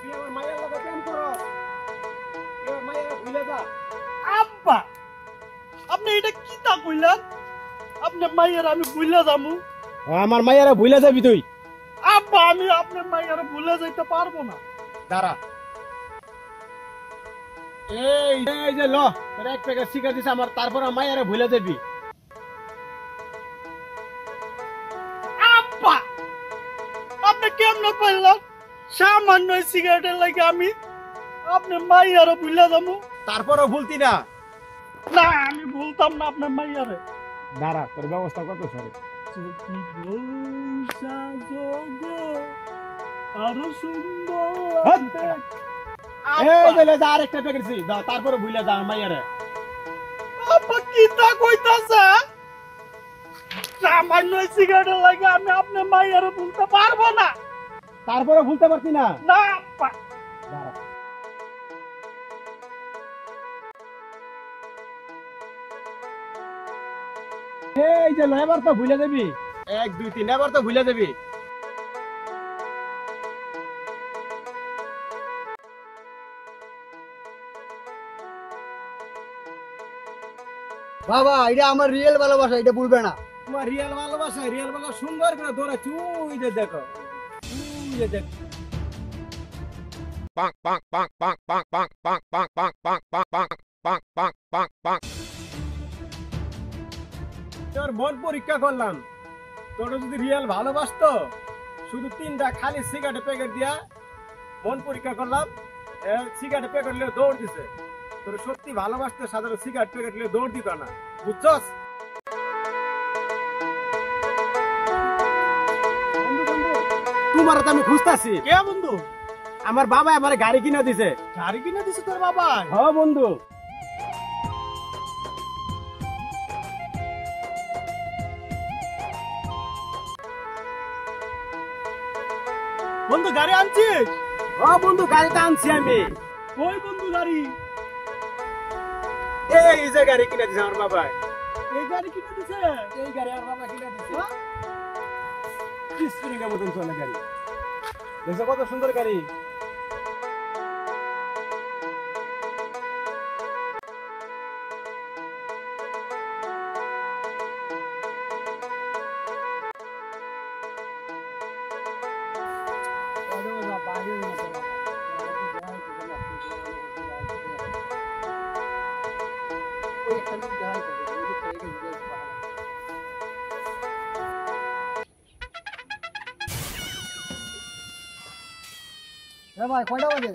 তুই আমার মায়ের লগে প্রেম করো, তুই আমার মায়ের ভুলে যা। আব্বা আপনি এটা কি তা কইলেন? আপনি মাইয়ার আমি ভুলে যামু? আমার মায়ের ভুলে যাবি তুই? আব্বা আমি আপনার মাইয়ার ভুলে যাইতে পারবো না। দাঁড়া, এই এই যে ল, তোর এক প্যাকেট সিগারেট দিছে আমার, তারপর আমার মায়ের ভুলে যাবি? আব্বা আপনি কেমনে পারলেন সামান্য সিগারেটের লাগে আমি আপনার মাইয়ার ভুলে যামু? তারপরও ভুলতি না? না আমি ভুলতাম না আপনার মাইয়ারে। দাঁড়া, তোর ব্যবস্থা কত সরে। যদি বলছা যোগো আরো সুন্দর লাগবে। এই যে লে, যা আরেকটা প্যাকেট দিছি, দাও, তারপরে ভুলে যা আমার মায়ের। আব্বা কি তা কইতাছে? সামান্য সিগারেটের লাগে আমি আপনার মাইয়ার ভুলতে পারবো না। তারপরে ভুলতে পারতি না? না আব্বা। দাঁড়া, এই যে ল, এবার তো ভুলে যাবি। 1 2 3, এবার তো ভুলে যাবি। বাবা এটা আমার রিয়েল ভালোবাসা, এটা ভুলবে না। তোমার রিয়েল ভালোবাসা, রিয়েল ভালোবাসা সুন্দর করে ধরে চুই যে দেখো, চুই যে দেখো। তোর মন পরীক্ষা করলাম, তোর যদি রিয়েল ভালোবাসতো শুধু 3টা খালি সিগারেট প্যাকেট দিয়া মন পরীক্ষা করলাম, সিগারেট প্যাকেট নিয়ে দৌড় দিছে। তোর সত্যি ভালোবাসতে সাধারণ সিগারেট প্যাকেট নিয়ে দৌড় দিত না, বুঝছস? তোমার তো আমি খুঁজতাছি। কে বন্ধু? আমার বাবা আমার গাড়ি কিনে দিছে। গাড়ি কিনে দিছে তোর বাবা? হ্যাঁ বন্ধু। বন্ধু গাড়ি আনছিস? হ্যাঁ বন্ধু, গাড়িটা আনছি আমি। ওই বন্ধু গাড়ি? এই যে গাড়ি কিনে দিছে আমার বাবা। এই গাড়ি কিনে দিছে? এই গাড়ি আমার বাবা কিনে দিছে। স্প্রিং এর মতন চলে গাড়ি, দেখছো কত সুন্দর গাড়ি। ভাই কয়টা বাজে?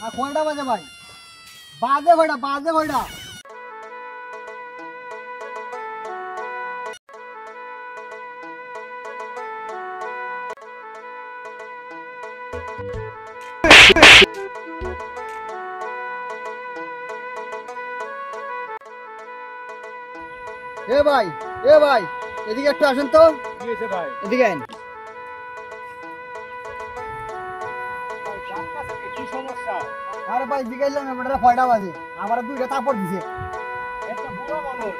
আর কয়টা বাজে ভাই? বাজে কয়টা, বাজে কয়টা? এ ভাই, এ ভাই, এদিকে একটু আসেন তো। কি হয়েছে ভাই? এদিকে আইন। কি সমস্যা? আরে ভাই জিজ্ঞাসা না, বেটা কয়টা বাজে? আমার 2টা থাপড় দিছে। একটা বুড়া মানুষ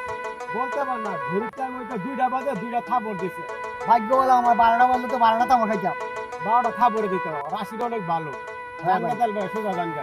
বলতে পার না, ঘুরির টাইম হইতে 2টা বাজে, 2টা থাপড় দিছে। ভাগ্য বলে আমার 12টা বাজলে তো 12টা থাপড় খাইতাম। 12টা থাপড়ে দিতে হবে, রাশিটা অনেক ভালো। হ্যাঁ ভাই। জানগা তেল ভাই, সোজা জানগা।